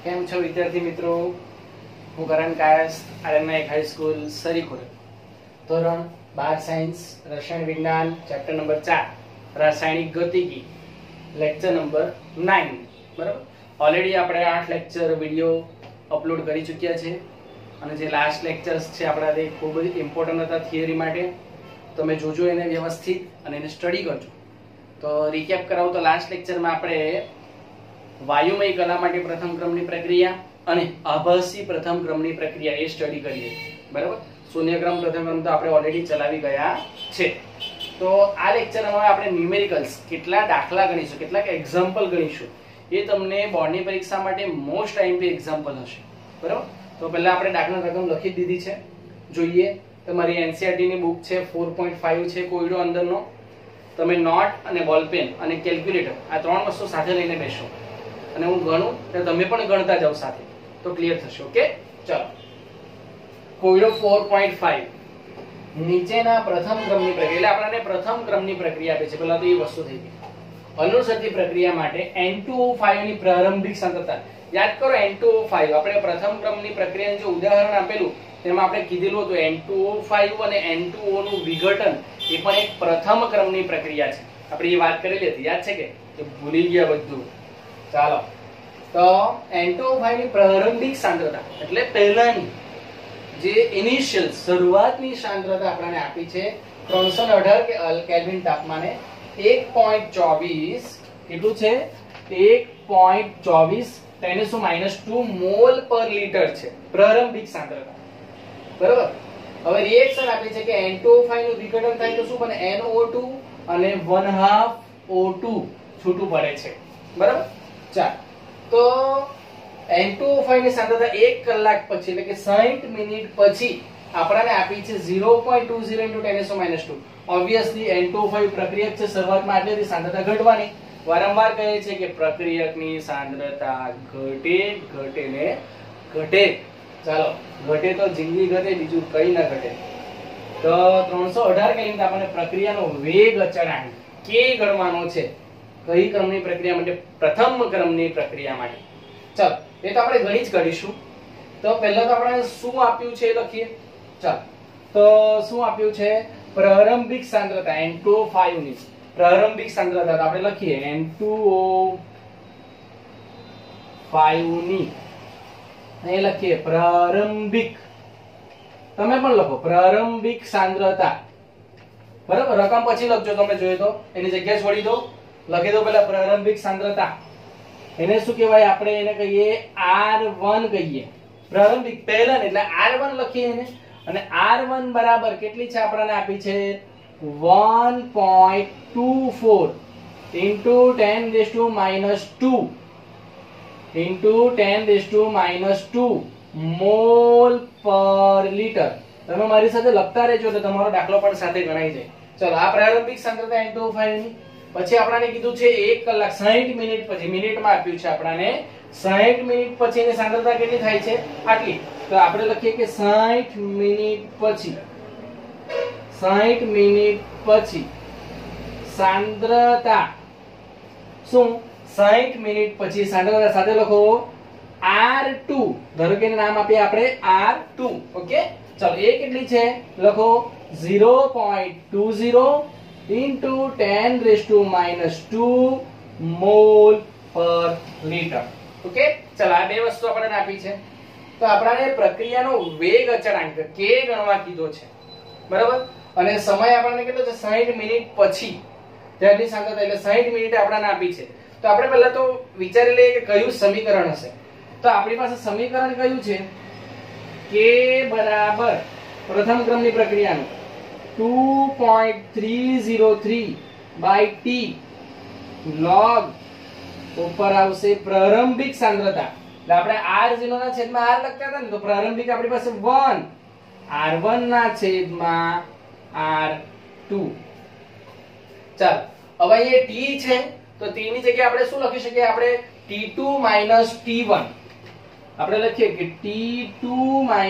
કેમ છો વિદ્યાર્થી મિત્રો? હું કરણ કાયસ્થ, આરએનઆઈ હાઈસ્કૂલ સરીખોડ, ધોરણ 12 સાયન્સ રસાયણ વિજ્ઞાન ચેપ્ટર નંબર 4 રાસાયણિક ગતિકી લેક્ચર નંબર 9. બરાબર, ઓલરેડી આપણે 8 લેક્ચર વિડિયો અપલોડ કરી ચૂક્યા છે અને જે લાસ્ટ લેક્ચર્સ છે આપણા તે ખૂબ જ ઇમ્પોર્ટન્ટ હતા થિયરી માટે. તમે જોજો એને વ્યવસ્થિત અને એને સ્ટડી કરજો. તો રીકેપ કરાવું તો લાસ્ટ લેક્ચરમાં આપણે વાયુમય કલા માટે પ્રથમ ક્રમની પ્રક્રિયા અને આભાસી પ્રથમ ક્રમની પ્રક્રિયા એ સ્ટડી કરીએ. બરાબર, શૂન્ય ક્રમ પ્રથમ ક્રમ તો આપણે ઓલરેડી ચલાવી ગયા છે. તો આ લેક્ચરમાં આપણે ન્યુમેરિકલ્સ કેટલા દાખલા ગણીશું, કેટલાક એક્ઝામ્પલ ગણીશું, એ તમને બોર્ડની પરીક્ષા માટે મોસ્ટ ટાઈમથી એક્ઝામ્પલ હશે. બરાબર, તો પહેલા આપણે દાખલા રકમ લખી દીધી છે, જોઈએ. તમારી એનસીઈઆરટી ની બુક છે 4.5 છે કોયડો અંદરનો. તમે નોટ અને બોલપેન અને કેલ્ક્યુલેટર આ ત્રણ વસ્તુ સાથે લઈને બેસો અને હું ગણું તો તમે પણ ગણતા જાઓ સાથે, તો ક્લિયર થશે. ઓકે, ચલો. કોયડો 4.5 નીચેના પ્રથમ ક્રમની પ્રક્રિયા, એટલે આપણને પ્રથમ ક્રમની પ્રક્રિયા આપે છે. પહેલા તો એ વસ્તુ થઈ ગઈ. અનુસરતી પ્રક્રિયા માટે N2O5 ની પ્રારંભિક સાંદ્રતા યાદ કરો. N2O5 આપણે પ્રથમ ક્રમની પ્રક્રિયાનું જે ઉદાહરણ આપેલું તેમાં આપણે કીધેલું હતું N2O5 અને N2O નું વિઘટન એ પણ એક પ્રથમ ક્રમની પ્રક્રિયા છે. આપણે એ વાત કરેલી હતી, યાદ છે કે ભૂલી ગયા બધું? ચાલો, તો N2O5 ની પ્રારંભિક સાંદ્રતા એટલે પહેલાની જે ઇનિશિયલ શરૂઆતની સાંદ્રતા આપણને આપી છે 318 કેલ્વિન તાપમાને 1.24 કેટલું છે? 1.24 10⁻² મોલ પર લિટર છે પ્રારંભિક સાંદ્રતા. બરાબર, હવે રિએક્શન આપી છે કે N2O5 નું વિઘટન થાય તો શું બને? NO2 અને 1/2 O2 છૂટું પડે છે. બરાબર, ચાલ. તો N2O5 ની સાંદ્રતા 1 કલાક પછી એટલે કે 60 મિનિટ પછી આપણને આપી છે 0.20 × 10⁻². ઓબ્વિયસલી N2O5 પ્રક્રિયક છે, શરૂઆતમાં આટલી સાંદ્રતા ઘટવાની. વારંવાર કહે છે કે પ્રક્રિયકની સાંદ્રતા ઘટે ઘટે ને ઘટે. ચાલો, ઘટે તો જિંદગી ઘટે, બીજું કઈ ના ઘટે. તો 318 કેલ્વિન આપણને પ્રક્રિયાનો વેગ અચળાંક k ગણવાનો છે. કઈ ક્રમની પ્રક્રિયા માટે? પ્રથમ ક્રમની પ્રક્રિયા માટે. ચાલો, એ તો આપણે ગણી જ કરીશું. તો પહેલા તો આપણે શું આપ્યું છે એ લખીએ. ચાલો, તો શું આપ્યું છે? પ્રારંભિક સાંદ્રતા N2O5 ની પ્રારંભિક સાંદ્રતા આપણે લખીએ N2O5 ની એ લખીએ પ્રારંભિક. તમે પણ લખો પ્રારંભિક સાંદ્રતા. બરાબર, રકમ પછી લખજો, તમે જોઈએ તો એની જગ્યા છોડી દો, લખી દો પહેલા પ્રારંભિક સાંદ્રતા. એને શું કહેવાય? આપણે એને કહીએ R1 કહીએ. પ્રારંભિક પહેલા એટલે R1 લખીએ એને. અને R1 બરાબર કેટલી છે? આપણને આપી છે 1.24 × 10⁻² મોલ પર લિટર. તમે મારી સાથે લખતા રહેજો એટલે તમારો દાખલો પણ સાથે ગણાઈ જાય. ચલો, આ પ્રારંભિક સાંદ્રતા N2O5 ની. પછી આપણને કીધું છે 1 કલાક 60 મિનિટ પછી, મિનિટમાં આપ્યું છે આપણને 60 મિનિટ પછી એની સાંદ્રતા કેટલી થાય છે? આટલી. તો આપણે લખીએ કે 60 મિનિટ પછી 60 મિનિટ પછી સાંદ્રતા શું? 60 મિનિટ પછી સાંદ્રતા સાથે લખો R2. ધારો કે નામ આપીએ આપણે R2. ઓકે, ચલો, એ કેટલી છે? લખો 0.20 × 10⁻² મોલ પર લિટર. ઓકે, ચલો, આ બે વસ્તુ આપણને આપી છે. તો આપણને પ્રક્રિયાનો વેગ અચળાંક k ગણવા કીધો છે. બરાબર, અને સમય આપણને કેટલો છે? 60 મિનિટ પછી ત્યારની સાંદ્રતા એટલે 60 મિનિટ આપણને આપી છે. તો આપણે પહેલા તો વિચારી લઈએ કે કયું સમીકરણ હશે. તો આપણી પાસે સમીકરણ કયું છે? k બરાબર પ્રથમ ક્રમની પ્રક્રિયાનું 2.303/t log ઉપર આવશે પ્રારંભિક સાંદ્રતા. એટલે આપણે R0 ના છેદમાં R લખતા હતા ને, તો પ્રારંભિક આપણી પાસે 1, R1 ના છેદમાં R2. ચાલ, હવે અહીંયા t છે તો t ની જગ્યાએ આપણે શું લખી શકીએ? આપણે T2 - T1 આપણે લખીએ કે T2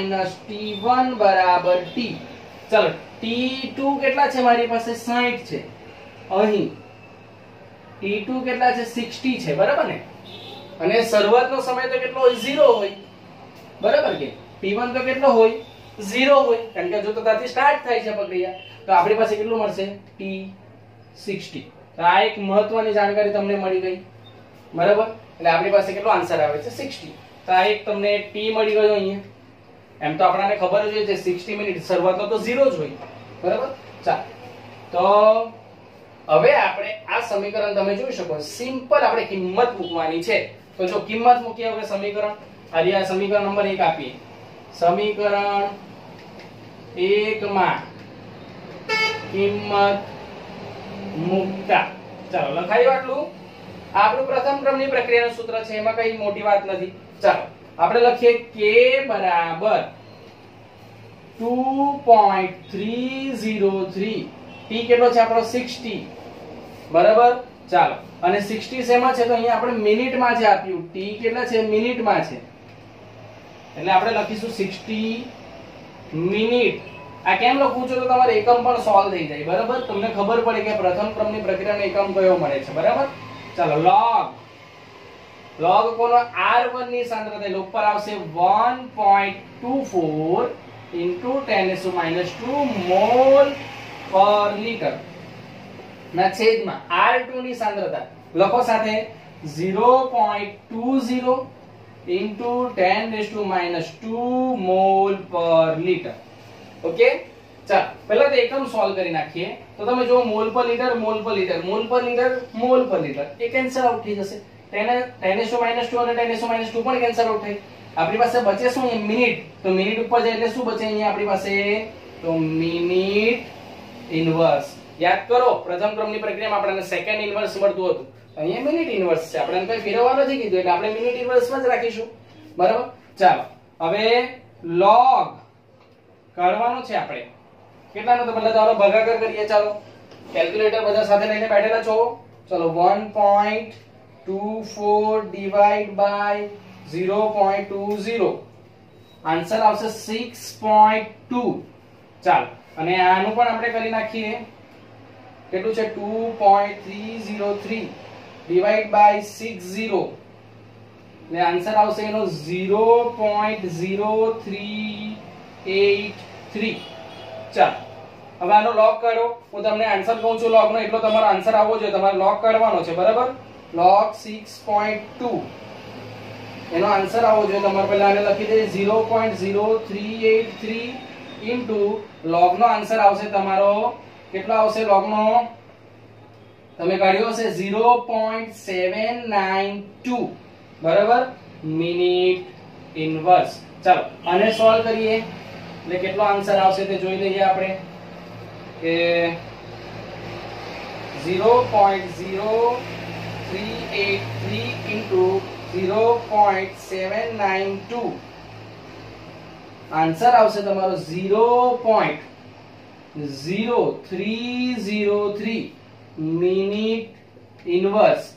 - T1 બરાબર T. ચાલો, T2 કેટલા છે? મારી પાસે 60 છે. અહીં T2 કેટલા છે? 60 છે. બરાબર ને? અને શરૂઆતનો સમય તો કેટલો હોય 0 હોય બરાબર કે t1 તો કેટલો હોય 0 હોય કારણ કે જો તો ત્યાંથી સ્ટાર્ટ થાય છે પ્રક્રિયા તો આપણી પાસે કેટલું મળશે t60 તો આ એક મહત્વની જાણકારી તમને મળી ગઈ બરાબર એટલે આપણી પાસે કેટલો આન્સર આવે છે 60 તો આ એક તમને t મળી ગયો અહીંયા એમ તો આપણને ખબર જ હોય છે 60 મિનિટ શરૂઆતનો તો 0 જ હોય બરાબર ચાલ તો હવે આપણે આ સમીકરણ તમે જોઈ શકો સિમ્પલ આપણે કિંમત મૂકવાની છે તો જો કિંમત મૂકીએ હવે સમીકરણ આ સમીકરણ નંબર 1 આપીએ સમીકરણ 1 માં કિંમત મૂકતા ચાલો લખાયું આટલું આપણું પ્રથમ ક્રમની પ્રક્રિયાનું સૂત્ર છે એમાં કઈ મોટી વાત નથી ચાલો આપણે લખીએ k બરાબર 2.303 t કેટલો છે આપણો 60 બરાબર ચાલો અને 60 શેમાં છે તો અહીંયા આપણે મિનિટમાં છે આપ્યું t કેટલા છે મિનિટમાં છે એટલે આપણે લખીશું 60 મિનિટ આ કેમ લખું છું તો તમારે એકમ પણ સોલ્વ થઈ જાય બરાબર તમને ખબર પડે કે પ્રથમ ક્રમની પ્રક્રિયાનો એકમ કયો મળે છે બરાબર ચાલો log કોનો r1 ની સાંદ્રતા એટલે ઉપર આવશે 1.24 into 10⁻² મોલ પર લિટર ના છેદમાં r2 ની સાંદ્રતા લખો સાથે 0.20 into 10⁻² મોલ પર લિટર ઓકે ચાલો પહેલા તો એકમ સોલ્વ કરી નાખીએ તો તમે જો મોલ પર લિટર મોલ પર લિટર મોલ પર લિટર મોલ પર લિટર એ કેન્સલ આઉટ થઈ જશે 10⁻² અને 10⁻² પણ કેન્સલ આઉટ થઈ આપણી પાસે બચે શું મિનિટ તો મિનિટ ઉપર જાય એટલે શું બચે અહીંયા આપણી પાસે તો મિનિટ ઇન્વર્સ યાદ કરો પ્રથમ ક્રમની પ્રક્રિયામાં આપણને સેકન્ડ ઇન્વર્સ મળતું હતું અહીંયા મિનિટ ઇન્વર્સ છે આપણને કોઈ ફેરવવા નથી કીધું એટલે આપણે મિનિટ ઇન્વર્સમાં જ રાખીશું બરાબર ચાલો હવે log કરવાનો છે આપણે કેટલાનો તો પહેલા ચાલો ભાગાકાર કરીએ ચાલો કેલ્ક્યુલેટર બધા સાથે લઈને બેઠેલા છો ચલો 1.24 ડિવાઇડ બાય 0.20 આન્સર આવશે 6.2 ચાલો અને આનું પણ આપણે કરી નાખીએ કેટલું છે 2.303 ડિવાઇડ બાય 60 એટલે આન્સર આવશે એનો 0.0383 ચાલો હવે આનો log કરો હું તમને આન્સર કહું છું log નો એટલો તમારો આન્સર આવવો જોઈએ તમારે log કરવાનો છે બરાબર log 6.2 એનો આન્સર આવવો જોઈએ તમારે પહેલા આને લખી દે 0.0383 ઇન્ટુ log નો આન્સર આવશે તમારો કેટલો આવશે log નો તમે કાઢ્યો હશે 0.792 બરાબર મિનિટ ઇન્વર્સ ચાલો આને સોલ્વ કરીએ એટલે કેટલો આન્સર આવશે તે જોઈ લઈએ આપણે કે 0.0383 ઇન્ટુ 0.792 આન્સર આવશે તમારો 0.0303 મિનિટ ઇન્વર્સ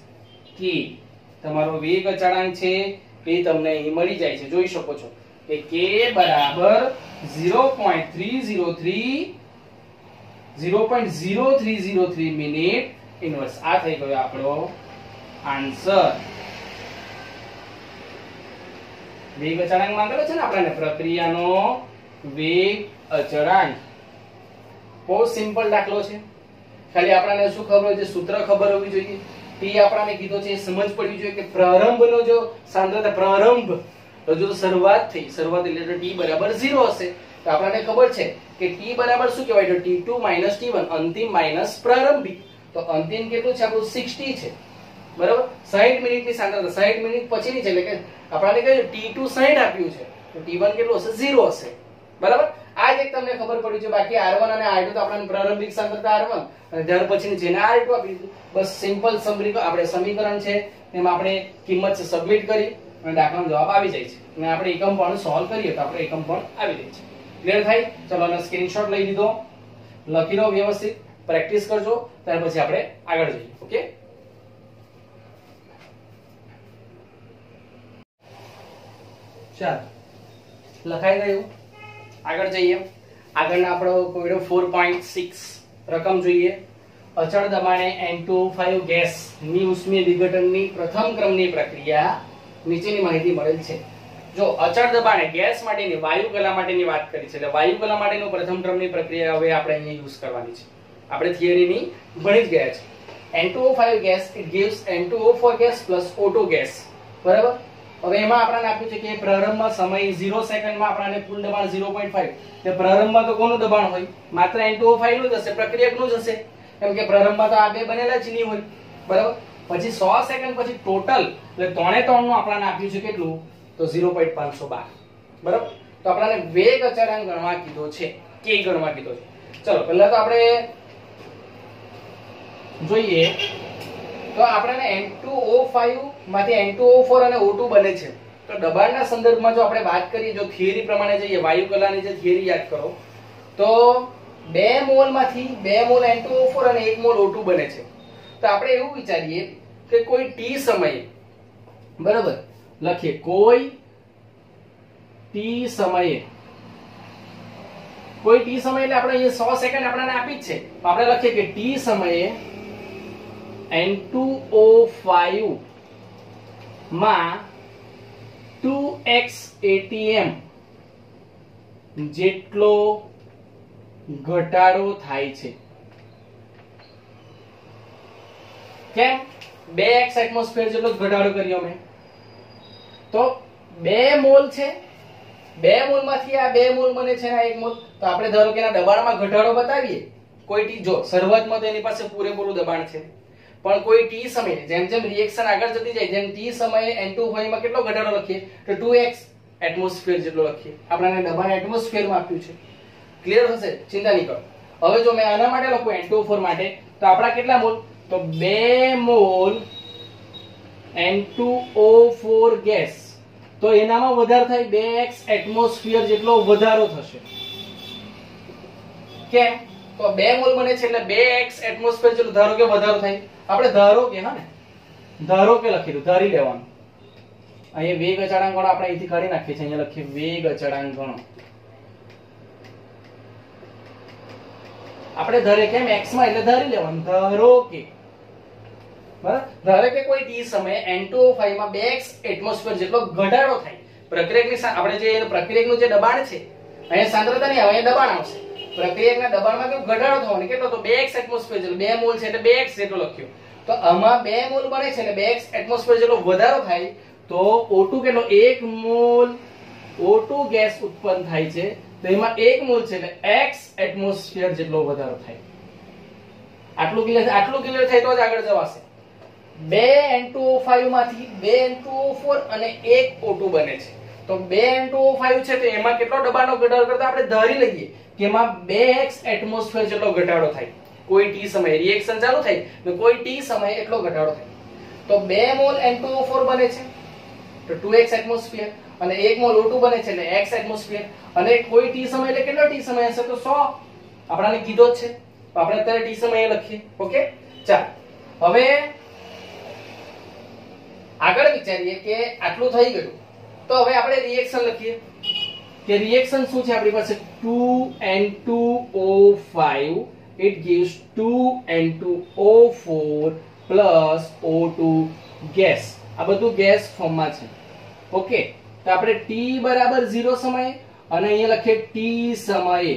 કે તમારો વેગ અચળાંક છે એ તમને અહીં મળી જાય છે જોઈ શકો છો કે k બરાબર 0.0303 મિનિટ ઇન્વર્સ આ થઈ ગયો આપણો આન્સર વેગ અચળાંક માંગેલો છે ને આપણને પ્રક્રિયાનો વેગ અચળાંક બહુ સિમ્પલ દાખલો છે ખાલી આપણને શું ખબર હોય છે સૂત્ર ખબર હોવી જોઈએ t આપણને કીધો છે સમજ પડવી જોઈએ કે પ્રારંભનો જો સાંદ્રતા પ્રારંભ તો જો શરૂઆત થઈ શરૂઆત એટલે t બરાબર 0 હશે તો આપણને ખબર છે કે t બરાબર શું કહેવાય તો t2 - t1 અંતિમ માઈનસ પ્રારંભિક તો અંતિમ કેટલું છે આપણું 60 છે બરાબર 60 મિનિટની સાંદ્રતા 60 મિનિટ પછીની છે એટલે કે આપણને કહ્યું t2 60 આપ્યું છે તો t1 કેટલું હશે 0 હશે બરાબર આ જ એક તમને ખબર પડી છે બાકી r1 અને r2 તો આપણને પ્રારંભિક સાંદ્રતા r1 અને ત્યાર પછીની જેને r2 આપી દીધું બસ સિમ્પલ આપણે સમીકરણ છે એમાં આપણે કિંમત સબમિટ કરી અને દાખલાનો જવાબ આવી જાય છે અને આપણે એકમ પણ સોલ્વ કરીએ તો આપણે એકમ પણ આવી જાય છે ક્લિયર થાય ચલો આનો સ્ક્રીનશોટ લઈ લીધો લખી લો વ્યવસ્થિત પ્રેક્ટિસ કરજો ત્યાર પછી આપણે આગળ જઈએ ઓકે ચાલો લખાઈ ગયું આગળ જઈએ આગળના આપણો કોઈડો 4.6 રકમ જોઈએ અચળ દબાણે N25 ગેસ ની ઉષ્મીય વિઘટનની પ્રથમ ક્રમની પ્રક્રિયા નીચેની માહિતી મળેલ છે. જો અચળ દબાણે ગેસ માટેની વાયુ કલા માટેની વાત કરી છે એટલે વાયુ કલા માટેનું પ્રથમ ક્રમની પ્રક્રિયા હવે આપણે અહીંયા યુઝ કરવાની છે. આપણે થિયરીની ભણી જ ગયા છે. N2O5 gas it gives N2O4 gas plus O2 gas. બરાબર. હવે એમાં આપણને આપ્યું છે કે પ્રારંભમાં સમય 0 સેકન્ડમાં આપણને કુલ દબાણ 0.5. તે પ્રારંભમાં તો કોનું દબાણ હોય? માત્ર N2O5 નું જ હશે, પ્રક્રિયકનું જ હશે. કેમ કે પ્રારંભમાં તો આ બે બનેલા જ નહીં હોય. બરાબર. પછી 100 સેકન્ડ પછી ટોટલ એટલે 3 નું આપણને આપ્યું છે કેટલું? તો 0.512. બરાબર. તો આપણને વેગ અચળાંક ગણવા કીધો છે, કે ગણવા કીધો છે. ચલો પહેલા તો આપણે જોઈએ તો આપણને N2O5 માંથી N2O4 અને O2 બને છે. તો દબાણના સંદર્ભમાં જો આપણે વાત કરીએ, જો થિયરી પ્રમાણે જઈએ, વાયુ કલાની જે થિયરી યાદ કરો તો 2 મોલ માંથી 2 મોલ N2O4 અને 1 મોલ O2 બને છે. તો આપણે એવું વિચારીએ કે કોઈ t સમયે, બરાબર, લખીએ કોઈ t સમયે, કોઈ t સમય એટલે આપણે અહીંયા 100 સેકન્ડ આપણને આપી જ છે. તો આપણે લખીએ કે t સમયે N2O5 માં 2x atm જેટલો ઘટાડો થાય છે. કેમ? 2x એટમોસ્ફિયર જેટલો ઘટાડો કર્યો મેં. તો 2 મોલ છે, 2 મોલ માંથી આ 2 મોલ બને છે ને 1 મોલ. તો આપણે ધારો કે એના દબાણમાં ઘટાડો બતાવીએ. કોઈ ટી, જો શરૂઆતમાં તો એની પાસે પૂરેપૂરું દબાણ છે, પણ કોઈ ટી સમયે જેમ જેમ રિએક્શન આગળ જતી જાય, જેમ ટી સમયે N2O5 માં કેટલો ઘટાડો લખીએ? તો 2x એટમોસ્ફિયર જેટલો લખીએ. આપણને દબાણ એટમોસ્ફિયરમાં આપ્યું છે. ક્લિયર થશે? ચિંતા નહીં કરો. હવે જો મેં આના માટે લખું N2O4 માટે, તો આપણા કેટલા મોલ? તો 2 મોલ N2O4 ગેસ. તો એનામાં વધારો થાય, 2x એટમોસ્ફિયર જેટલો વધારો થશે. કેમ? તો 2 મોલ બને છે એટલે 2x એટમોસ્ફિયર જેટલો ધારો કે વધારો થાય. આપણે ધારો કે, હા ને, ધારો કે લખી દઉં, ધારી લેવાનું. અહીંયા વેગ અચળાંક ગણો આપણે અહીંથી કાઢી નાખીએ છીએ. અહીંયા લખીએ વેગ અચળાંક ગણો. આપણે ધારે કેમ x માં એટલે ધારી લેવાનું. ધારો કે, બરાબર, ધારો કે કોઈ t સમયે N2O5 માં 2x એટમોસ્ફિયર જેટલો ઘટાડો થાય. પ્રક્રિયકની આપણે જે પ્રક્રિયકનું જે દબાણ છે, અહીંયા સાંદ્રતા નહીં આવે, અહીંયા દબાણ આવશે. પ્રક્રિયકના દબાણમાં કેવો ઘટાડો થવાનો? કેટલો? તો 2x એટમોસ્ફિયર જેટલો. 2 મોલ છે એટલે 2x જેટલો લખ્યો. તો આમાં 2 મોલ બને છે એટલે 2x એટમોસ્ફિયર જેટલો વધારો થાય. તો O2 કેટલો? 1 મોલ O2 ગેસ ઉત્પન્ન થાય છે. તો એમાં 1 મોલ છે એટલે x એટમોસ્ફિયર જેટલો વધારો થાય. આટલું ક્લિયર થાય તો જ આગળ જવાશે. 2 N2O5 માંથી 2 N2O4 અને 1 O2 બને છે. તો 2 N2O5 છે તો એમાં કેટલો દબાણનો ઘટાડો કરતા આપણે ધારી લઈએ કે એમાં 2x એટમોસ્ફિયર જેટલો ઘટાડો થાય. કોઈ t સમયે રિએક્શન ચાલુ થાય તો કોઈ t સમયે એટલો ઘટાડો થાય. તો 2 મોલ N2O4 બને છે તો 2x એટમોસ્ફિયર, અને 1 મોલ O2 બને છે એટલે x એટમોસ્ફિયર. અને કોઈ t સમય એટલે કેટલો t સમય હશે? તો 100. આપણને કીધો જ છે. તો આપણે અત્યારે t સમયે લખીએ. ઓકે, ચાલ હવે આગળ વિચારીએ કે આટલું થઈ ગયું તો હવે આપણે રિએક્શન લખીએ કે રિએક્શન શું છે આપણી પાસે? 2N2O5 it gives 2N2O4 plus O2 gas. આ બધું ગેસ ફોર્મમાં છે. ઓકે, તો આપણે t બરાબર 0 સમયે અને અહીંયા લખીએ t સમયે,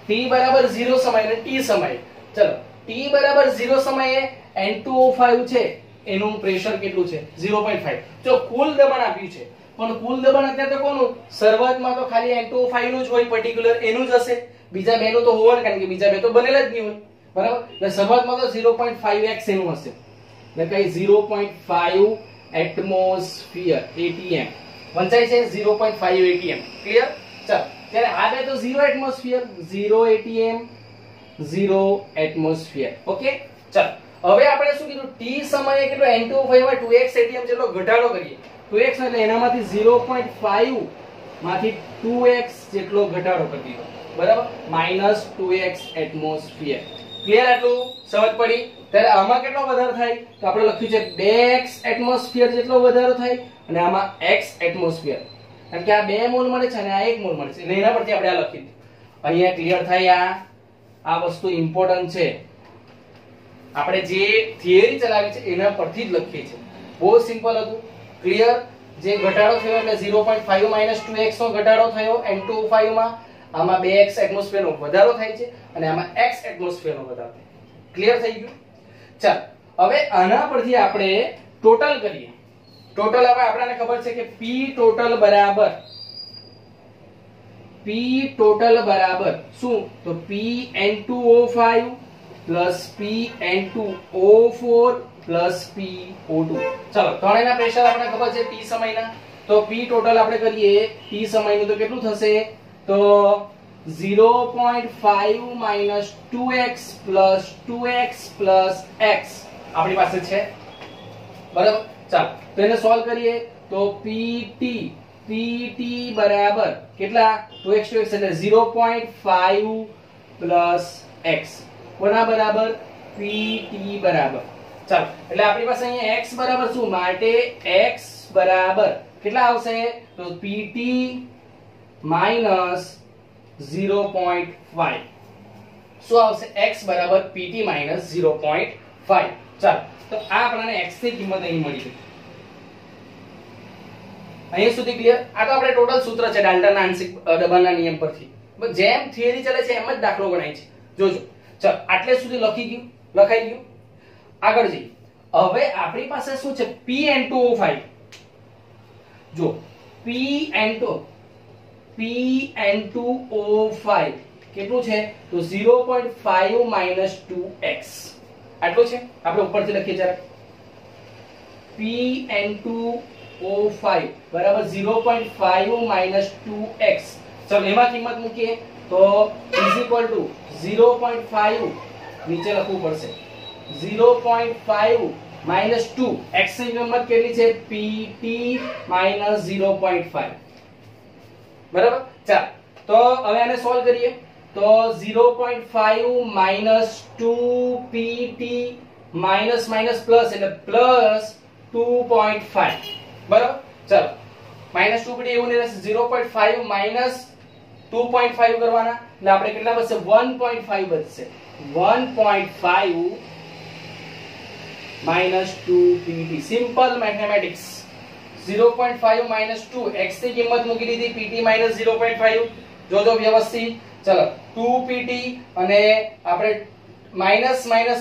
t બરાબર 0 સમયે અને t સમયે. ચલો, t બરાબર 0 સમયે N2O5 છે એનું પ્રેશર કેટલું છે? 0.5. જો કુલ દબાણ આપ્યું છે, પણ કુલ દબાણ અત્યારે તો કોનું? શરૂઆતમાં તો ખાલી N2O5 નું જ હોય, પર્ટિક્યુલર એનું જ હશે. બીજા બે નું તો હોવાનું, કારણ કે બીજા બે તો બનેલા જ નહીં હોય. બરાબર, એટલે શરૂઆતમાં તો 0.5x એનું હશે. એટલે કઈ 0.5 એટમોસ્ફિયર atm વંચાય છે. 0.5 atm. ક્લિયર? ચાલો, ત્યારે આ બે તો 0 એટમોસ્ફિયર, 0 atm, 0 એટમોસ્ફિયર. ઓકે, ચાલો હવે આપણે શું કીધું? t સમયે કેટલો N2O5 માં 2x atm જેટલો ઘટાડો કરીએ. 2x એટલે એનામાંથી 0.5 માંથી 2x જેટલો ઘટાડો કરી દીધો. બરાબર, -2x એટમોસ્ફિયર. ક્લિયર? આટલું સમજ પડી? ત્યારે આમાં કેટલો વધારો થાય? તો આપણે લખ્યું છે 2x એટમોસ્ફિયર જેટલો વધારો થાય અને આમાં x એટમોસ્ફિયર. કારણ કે આ 2 મોલ મળે છે અને આ 1 મોલ મળે છે એટલે એના પરથી આપણે આ લખી દીધું. અહીંયા ક્લિયર થાય? આ વસ્તુ ઇમ્પોર્ટન્ટ છે. આપણે જે થિયરી ચલાવી છે એના પરથી જ લખીએ છીએ. બહુ સિમ્પલ હતું. ક્લિયર? જે ઘટાડો થયો એટલે 0.5 - 2x નો ઘટાડો થયો N2O5 માં. આમાં 2x એટમોસ્ફિયર નો વધારો થાય છે અને આમાં x એટમોસ્ફિયર નો વધારો થાય છે. ક્લિયર થઈ ગયું? ચાલ હવે આના પરથી આપણે ટોટલ કરીએ. ટોટલ હવે આપણને ખબર છે કે P ટોટલ બરાબર શું? તો PN2O5 plus PN2O4 plus PO2. ચલો ત્રણેયના પ્રેશર આપણે ખબર છે T સમયના. તો P ટોટલ આપણે કરીએ T સમયનું તો કેટલું થશે? તો 0.5 - 2x plus 2x plus x આપણી પાસે છે. બરાબર? ચાલો તો એને સોલ્વ કરીએ તો PT બરાબર કેટલા? 2x એટલે 0.5 પ્લસ x. કોના બરાબર? PT બરાબર. ચાલો એટલે આપણી પાસે અહીંયા x બરાબર શું? માટે x બરાબર કેટલા આવશે? તો PT માઈનસ 0.5. શું આવશે? x બરાબર PT માઈનસ 0.5. ચાલો તો આ આપણને x ની કિંમત અહીં મળી ગઈ. અહીં સુધી ક્લિયર? આ તો આપણે ટોટલ સૂત્ર છે ડાલ્ટનના આંશિક દબાણના નિયમ પરથી. બસ જેમ થિયરી ચાલે છે એમ જ દાખલો ગણાય છે. જોજો. ચાલ આટલે સુધી લખાઈ ગયું. આગળ જઈએ. હવે આપણી પાસે શું છે? PN2O5. જો PN2O5 કેટલું છે? તો 0.5 - 2x. આટલું છે. આપણે ઉપરથી લખીએ જરા. PN2O5 બરાબર 0.5 - 2x. ચલો એમાં કિંમત મૂકીએ તો is equal to 0.5 નીચે લખવું પડશે. 0.5 minus 2 x ની કિંમત કેટલી છે? PT minus 0.5. બરાબર? ચાલ તો હવે આને સોલ્વ કરીએ તો 0.5 minus 2 PT minus પ્લસ એટલે પ્લસ 2.5. બરાબર? ચાલો minus 2 PT એવું નહીં રહેશે. 0.5 minus 2.5 કરવાના એટલે આપણે કેટલા બચશે? 1.5 બચશે. 1.5 minus 2 PT. Simple mathematics. 0.5 minus 2 x ની કિંમત મૂકી દીધી. PT minus 0.5. જોજો વ્યવસ્થિત. ચલો 2 PT અને આપણે માઈનસ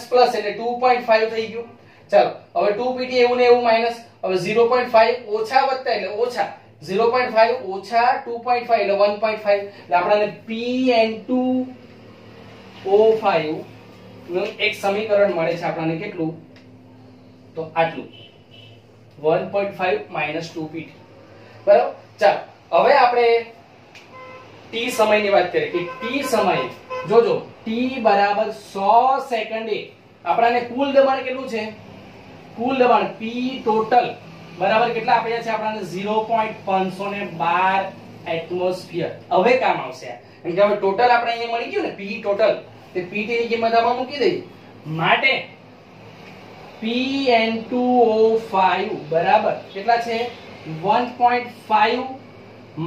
પ્લસ એટલે 2.5 થઈ ગયું. ચાલો હવે 2 PT એવું ને એવું માઈનસ. હવે 0.5 ઓછા વત્તા એટલે ઓછા 0.5 ઓછા 2.5 એટલે 1.5 એટલે આપણને PN2O5 નું એક સમીકરણ મળે છે આપણને કેટલું? તો આટલું 1.5 minus 2 PT. બરાબર? ચાલો હવે આપણે t સમયની વાત કરીએ કે t સમયે જોજો t બરાબર 100 સેકન્ડે આપણને કુલ દબાણ કેટલું છે? કુલ દબાણ P ટોટલ બરાબર કેટલા આપ્યા છે આપણને? 0.512 એટમોસ્ફિયર. હવે કામ આવશે કારણ કે હવે ટોટલ આપણે અહીંયા મળી ગયું ને P ટોટલ. તે PT ની કિંમત આમાં મૂકી દઈએ. માટે PN2O5 બરાબર કેટલા છે? 1.5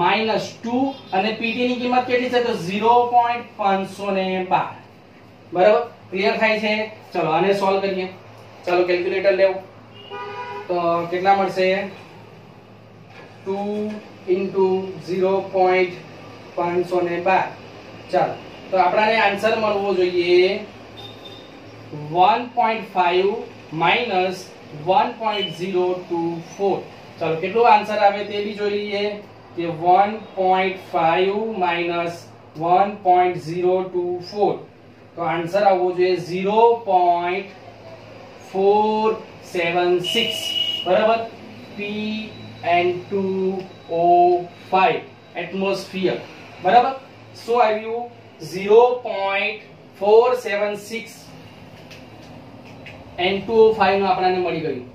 minus 2 અને PT ની કિંમત કેટલી છે? તો 0.512. બરાબર? ક્લિયર થાય છે? ચલો આને સોલ્વ કરીએ. ચાલો કેલ્ક્યુલેટર લેવું. તો કેટલા મળશે? 2 into 0.512. ચાલો તો આપણને આન્સર મળવો જોઈએ 1.5 minus 1.024. ચાલો કેટલો આન્સર આવે તે બી જોઈએ કે 1.5 minus 1.024. તો આન્સર આવવો જોઈએ 0.476. બરાબર? PN2O5 atmosphere. બરાબર? શું આવ્યું? 0.476 N2O5 નું આપણને મળી ગયું.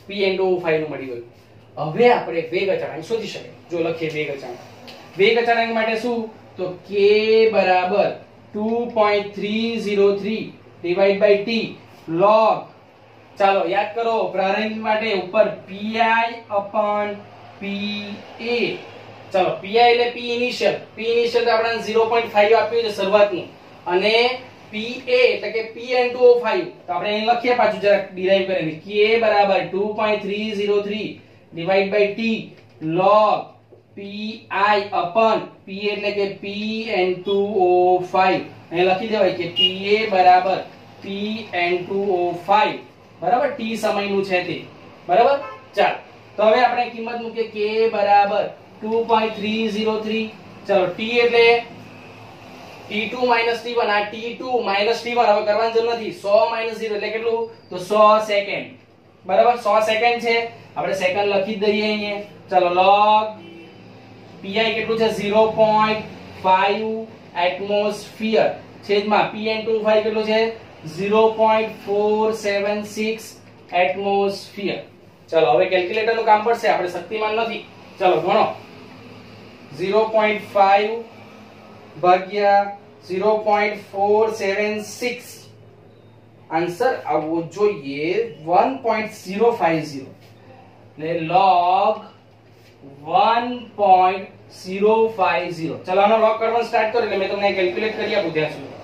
PN2O5 નું મળી ગયું. હવે આપણે વેગ અચાળાંક શોધી શકીએ. જો લખીએ વેગ અચાળાંક. વેગ અચાળાંક માટે શું? તો k બરાબર 2.303 ડિવાઇડ બાય t log. ચાલો યાદ કરો પ્રારંભિક માટે ઉપર pi upon pa. ચાલો pi એટલે p ઇનિશિયલ. p ઇનિશિયલ તો આપણે 0.5 આપ્યું છે શરૂઆતનું અને p PA એટલે કે P(N2O5) તો આપણે અહીં લખીએ પાછું જરા ડિરાઈવ કરીને K બરાબર 2.303 divide by T log pi upon P એટલે કે Pn2O5 અહીં લખી દેવાય કે Pa બરાબર Pn2O5 બરાબર T સમયનું છે તે બરાબર. ચાલ તો હવે આપણે કિંમત મૂકીએ K બરાબર 2.303 ચલો T એટલે T2 T1 આ T2 T1 હવે કરવાની જરૂર નથી 100 0 એટલે કેટલું તો 100 સેકન્ડ બરાબર 100 સેકન્ડ છે આપણે સેકન્ડ લખી દઈએ અહીંયા. ચલો log pi કેટલું છે 0.5 એટમોસ્ફિયર છેદમાં Pn2O5 કેટલું છે 0.476 એટમોસ્ફિયર. ચલો હવે કેલ્ક્યુલેટર નું કામ પડશે આપણે શક્તિમાન નથી. ચલો ગણો 0.5 ભાગ્યા 0.476 આન્સર આવવો જોઈએ 1.050 એટલે log 1.050. ચલો આનો log કરવાનું સ્ટાર્ટ કરો એટલે મેં તમને કેલ્ક્યુલેટ કરી આપું ત્યાં સુધી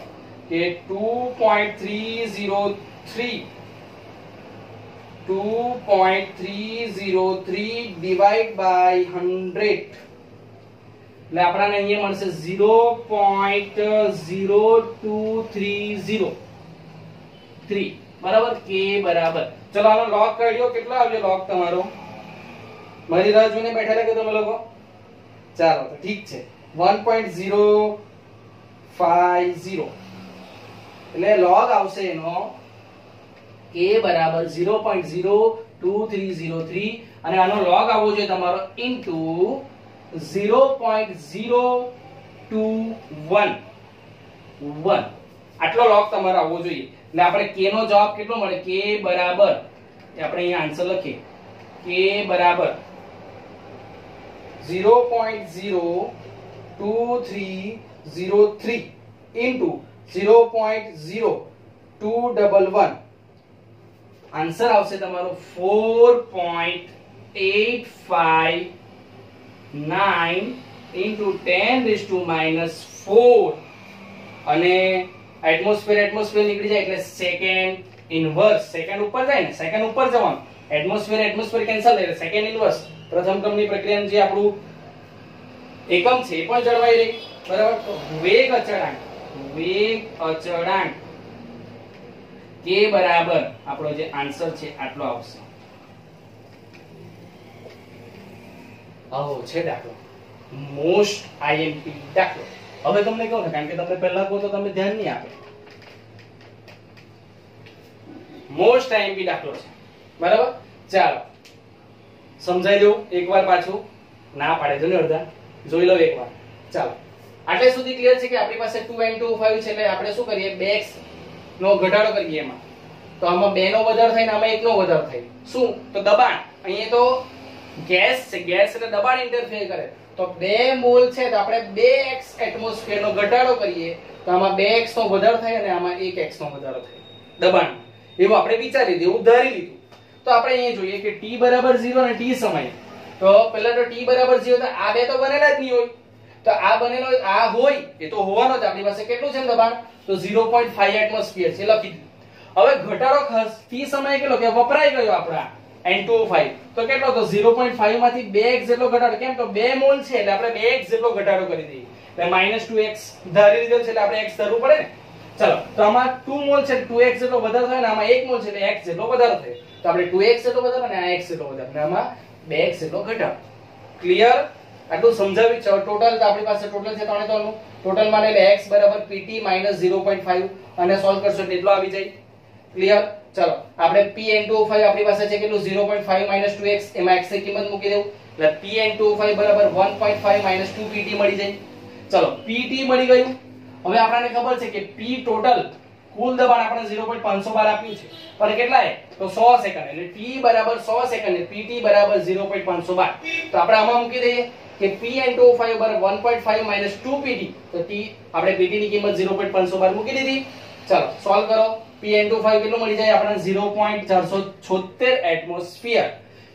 કે 2.303 ડિવાઇડ બાય 100 એટલે આપણને અહીંયા મળશે 0.02303 બરાબર. K બરાબર ચલો આનો log કાઢ્યો કેટલો આવ્યો log તમારો મારી રાહ જોઈને બેઠેલા કે તમે લોકો. ચાલો તો ઠીક છે 1.050 એટલે log આવશે એનો K બરાબર 0.02303 અને આનો log આવવો જોઈએ તમારો ઇન્ટુ 0.021 આટલો log તમારો આવવો જોઈએ. એટલે આપણે K નો જવાબ કેટલો મળે K બરાબર આપણે અહીંયા આન્સર લખીએ K બરાબર 0.02303 ઇન્ટુ 0.0211 આન્સર આવશે તમારો 4.859 ઇન્ટુ 10⁻⁴ અને એટમોસ્ફિયર નીકળી જાય એટલે સેકન્ડ ઇન્વર્સ સેકન્ડ ઉપર જાય ને સેકન્ડ ઉપર જવાનું એટમોસ્ફિયર કેન્સલ થાય સેકન્ડ ઇન્વર્સ પ્રથમ ક્રમની પ્રક્રિયાનું જે આપણું એકમ છે એ પણ જળવાઈ રહી બરાબર. તો વેગ અચળાંક K બરાબર આપણો જે આન્સર છે આટલો આવશે. આવો છે દાખલો મોસ્ટ IMP દાખલો. હવે તમને કહું ને કારણ કે તમે પહેલા કહો તો તમે ધ્યાન નહીં આપે. મોસ્ટ IMP દાખલો છે બરાબર. ચાલો સમજાઈ દઉં એકવાર પાછું ના પાડે જો ને અડધા જોઈ લો એકવાર. ચાલો આટલે સુધી ક્લિયર છે કે આપણી પાસે 2n2O5 છે એટલે આપણે શું કરીએ 2x નો ઘટાડો કરીએ એમાં તો આમાં 2 નો વધારો થાય ને આમાં 1 નો વધારો થાય. શું તો દબાણ અહીંયા તો ગેસ છે ગેસ એટલે દબાણ ઇન્ટરફેર કરે તો 2 મોલ છે તો આપણે 2x એટમોસ્ફિયર નો ઘટાડો કરીએ તો આમાં 2x નો વધારો થાય અને આમાં 1x નો વધારો થાય દબાણ. એવું આપણે વિચારી લીધું એવું ધારી લીધું. તો આપણે અહીંયા જોઈએ કે t બરાબર 0 અને t સમય તો પહેલા તો t બરાબર 0 તો આ બે તો બનેલા જ નહીં હોય તો આ બનેલો આ હોય એ તો હોવાનો જ આપણી પાસે કેટલું છે દબાણ તો 0.5 એટમોસ્ફિયર છે લખી દીધું. હવે ઘટાડો ખાસ t સમય કેટલો કે વપરાઈ ગયો આપણા N2O5 તો કેટલો તો 0.5 માંથી 2x જેટલો ઘટાડો કેમ તો 2 મોલ છે એટલે આપણે 2x જેટલો ઘટાડો કરી દઈએ એટલે -2x ધારી લીધેલ છે એટલે આપણે x ધરવું પડે ને. ચલો તો આમાં 2 મોલ છે 2x જેટલો વધારો થાય ને આમાં 1 મોલ છે એટલે x જેટલો વધારો થાય તો આપણે 2x જેટલો વધારો અને આ x જેટલો વધારો અને આમાં 2x જેટલો ઘટાડો. ક્લિયર આટલું સમજાવી ટોટલ આપણી પાસે ટોટલ છે 3 નું ટોટલ માં એટલે x બરાબર pt - 0.5 અને સોલ્વ કરશો એટલે એટલો આવી જાય. ક્લિયર. ચલો આપણે Pn2O5 આપણી પાસે છે કેટલું 0.5 - 2x એમાં x ની કિંમત મૂકી દેવું એટલે Pn2O5 બરાબર 1.5 - 2pt મળી જાય. ચલો pt મળી ગયું. હવે આપણને ખબર છે કે p ટોટલ કુલ દબાણ આપણે 0.512 આપ્યું છે પણ કેટલા તો 100 સેકન્ડ એટલે t બરાબર 100 સેકન્ડ એટલે pt બરાબર 0.512 તો આપણે આમાં મૂકી દઈએ કે Pn2O5 બરાબર 1.5 - 2pt તો t આપણે pt ની કિંમત 0.512 મૂકી દીધી. ચલો સોલ્વ કરો Pn2O5 કેટલું મળી જાય આપણને 0.476 એટમોસ્ફિયર.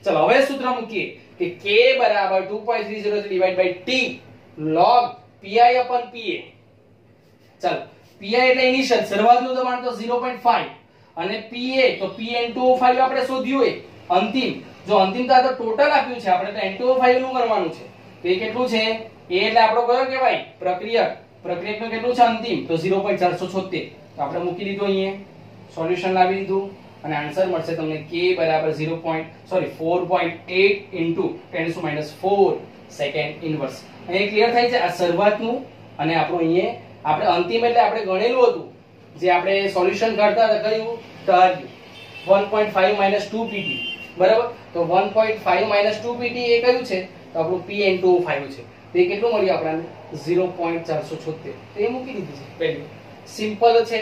ચલો હવે સૂત્ર મૂકીએ કે k બરાબર 2.303 divide by t log pi upon pa. ચલો pi એટલે ઇનિશિયલ શરૂઆતનું દબાણ તો 0.5 અને pa તો Pn2O5 આપણે શોધ્યું એ અંતિમ, જો અંતિમતા તો ટોટલ આપ્યું છે, આપણે તો N2O5 નું કરવાનું છે. તો એ કેટલું છે? એ એટલે આપણો કયો કહેવાય? પ્રક્રિયકનું કેટલું છે અંતિમ? તો 0.476. તો આપણે મૂકી દીધું અહીંયા, સોલ્યુશન લાવી દીધું અને આન્સર મળશે તમને k બરાબર 4.8 into 10 - 4 સેકન્ડ ઇન્વર્સ. અહીં ક્લિયર થાય છે આ શરૂઆતનું અને આપણું અહીંયા આપણે અંતિમ એટલે આપણે ગણેલું હતું જે આપણે સોલ્યુશન કાઢતા હતા કયું? Target 1.5 - 2 pt. બરાબર, તો 1.5 - 2 pt એ કયું છે? તો આપણું Pn2O5 છે. તો એ કેટલું મળ્યું આપણને? 0.476. તો એ મૂકી દીધું છે વેલ્યુ. સિમ્પલ છે.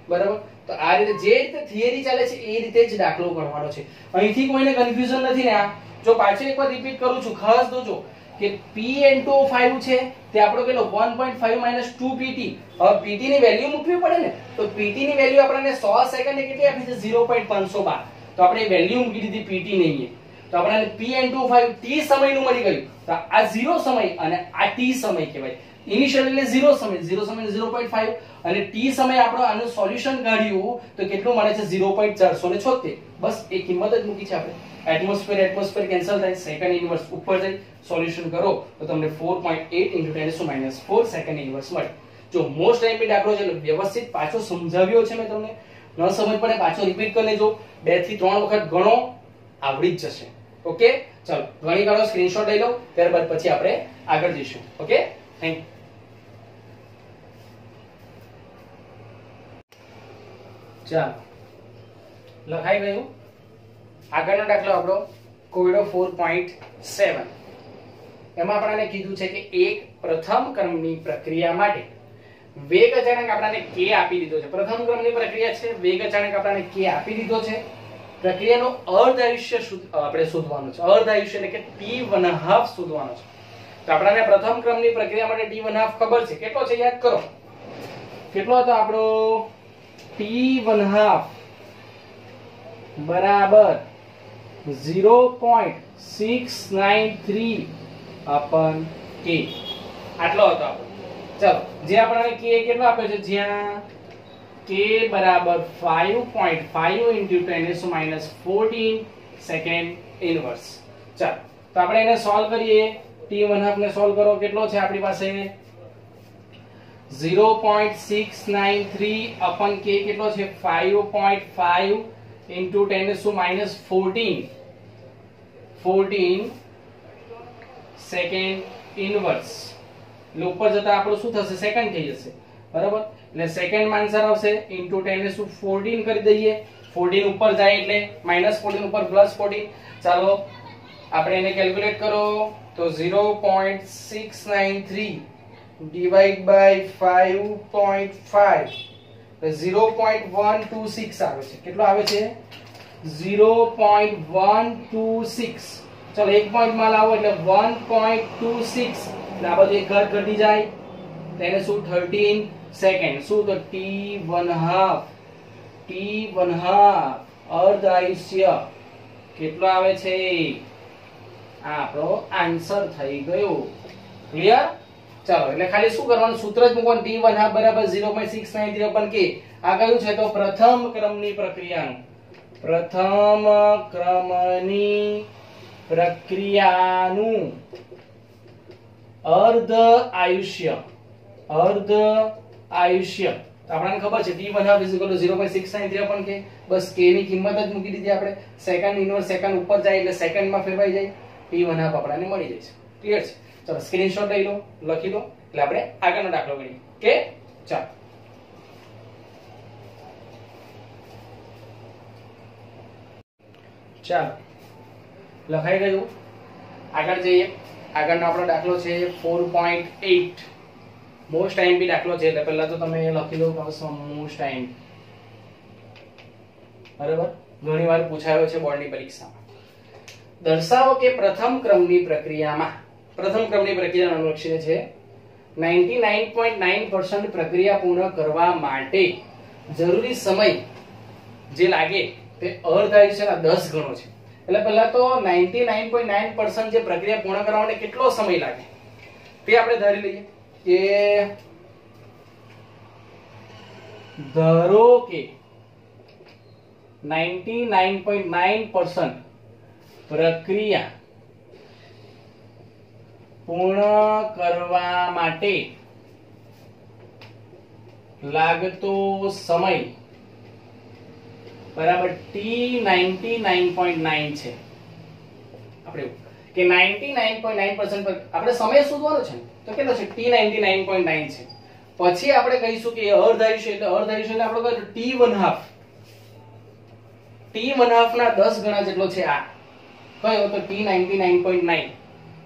બરાબર, તો આ રીતે જે રીતે થિયરી ચાલે છે એ રીતે જ દાખલો ગણવાનો છે. અહીંથી કોઈને કન્ફ્યુઝન નથી ને? આ જો પાછો એકવાર રિપીટ કરું છું, ખાસ જોજો કે Pn2O5 છે તે આપણો કેટલો? 1.5 - 2 pt. હવે pt ની વેલ્યુ મૂકવી પડે ને, તો pt ની વેલ્યુ આપણને 100 સેકન્ડે કેટલી આપી છે? 0.512. તો આપણે વેલ્યુ મૂકી દીધી pt ની અહીંયા. તો આપણને Pn2O5 t સમયનું મળી ગયું. તો આ 0 સમય અને આ t સમય કહેવાય. ઇનિશિયલ એટલે 0 સમય 0.5 અને t સમય આપણો આનું સોલ્યુશન કાઢ્યું તો કેટલું મળે છે? 0.476. બસ એ કિંમત જ મૂકી છે આપણે. એટમોસ્ફિયર કેન્સલ થાય, સેકન્ડ ઇન્વર્સ ઉપર જાય, સોલ્યુશન કરો તો તમને 4.8 × 10 - 4 સેકન્ડ ઇન્વર્સ મળે. જો મોસ્ટ ટાઈમ દાખલો છે એટલે વ્યવસ્થિત પાછો સમજાવ્યો છે મેં તમને. ન સમજ પડે પાછો રિપીટ કરી લેજો, 2 થી 3 વખત ગણો, આવડી જ જશે. ઓકે, ચલો ગણી કાઢો, સ્ક્રીનશોટ લઈ લો, ત્યારબાદ પછી આપણે આગળ જઈશું. Okay, thank you. ચાલો લખાઈ ગયું. આગળનો દાખલો આપણો કોયડો 4.7. એમાં આપણને કીધું છે કે એક પ્રથમ ક્રમની પ્રક્રિયા માટે વેગ અચાનક આપણને k આપી દીધો છે. પ્રથમ ક્રમની પ્રક્રિયા છે, વેગ અચાનક આપણને k આપી દીધો છે. પ્રક્રિયાનો અર્ધ આયુષ્ય આપણે શોધવાનું છે. અર્ધ આયુષ્ય એટલે કે t1/2 શોધવાનો છે. તો આપણને પ્રથમ ક્રમની પ્રક્રિયા માટે t1/2 ખબર છે. કેટલો છે યાદ કરો? કેટલો હતો આપણો? t1/2 બરાબર 0.693 upon k. આટલો હતો આપણો. ચાલો, જે આપણને k કેટલો આપ્યો છે? જ્યાં k બરાબર 5.5 × 10 - 14 સેકન્ડ ઇન્વર્સ. ચાલો, તો આપણે એને સોલ્વ કરીએ. t1/2 ને સોલ્વ કરો. કેટલો છે આપણી પાસે? 0.693 upon k કેટલો છે? 5.5 × 10 - 14 સેકન્ડ ઇન્વર્સ. ઉપર જતા આપણું શું થશે? સેકન્ડ થઈ જશે. બરાબર, એટલે સેકન્ડ માં આન્સર આવશે * 10 - 14 કરી દઈએ. 14 ઉપર જાય એટલે -14 ઉપર +14. ચાલો આપણે એને કેલ્ક્યુલેટ કરો તો 0.693 ડિવાઇડ બાય 5.5 0.126 આવે છે. કેટલો આવે છે? 0.126. ચલો એક પોઈન્ટ માં લાવો એટલે 1.26. એટલે આ બધું એક ઘર ઘટી જાય તેને શું? 13 સેકન્ડ. શું? તો t1/2 અર્ધ આયુષ્ય કેટલો આવે છે? આ આપણો આન્સર થઈ ગયો. ક્લિયર? ચાલો, એટલે ખાલી શું કરવાનું? સૂત્ર જ મૂકવાનું. t1/2 બરાબર 0.693 upon k. આ કયું છે? તો પ્રથમ ક્રમની પ્રક્રિયાનું. પ્રથમ ક્રમની પ્રક્રિયાનું અર્ધ આયુષ્ય. અર્ધ આયુષ્ય તો આપણને ખબર છે t1/2 = 0.693 upon k. બસ k ની કિંમત જ મૂકી દીધી આપણે. સેકન્ડ ઇન્વર્સ સેકન્ડ ઉપર જાય એટલે સેકન્ડ માં ફેરવાઈ જાય. t1/2 આપણને મળી જાય છે. ક્લિયર છે? ચલો સ્ક્રીનશોટ લઈ લો, લખી લો, એટલે આપણે આગળનો દાખલો ગણીએ. ઓકે, ચાલો ચાલો લખાઈ ગયું. આગળ જઈએ. આગળનો આપણો દાખલો છે 4.8. મોસ્ટ ટાઈમ બી દાખલો છે એટલે પહેલા તો તમે લખી લો મોસ્ટ ટાઈમ. બરાબર, ઘણી વાર પૂછાયો છે બોર્ડની પરીક્ષામાં. દર્શાવો કે પ્રથમ ક્રમની પ્રક્રિયામાં, પ્રથમ ક્રમની પ્રક્રિયાને અનુલક્ષીને છે 99.9% પ્રક્રિયા પૂર્ણ કરવા માટે જરૂરી સમય જે લાગે તે અર્ધ આયુષ્યના 10 ગણો છે. એટલે પહેલા તો 99.9% જે પ્રક્રિયા પૂર્ણ કરવા માટે કેટલો સમય લાગે તે આપણે ધારી લઈએ કે ધારો કે 99.9% પ્રક્રિયા પૂર્ણ કરવા માટે લાગતો સમય બરાબર T99.9 છે. આપણે કે 99.9% પર આપણે સમય શોધવાનો છે તો કેટલો છે T99.9 છે. પછી આપણે કહીશું કે અર્ધ આયુષ્ય એટલે આપણે કહીશું T1/2 ના 10 ગણા જેટલો છે આ કયો તો T99.9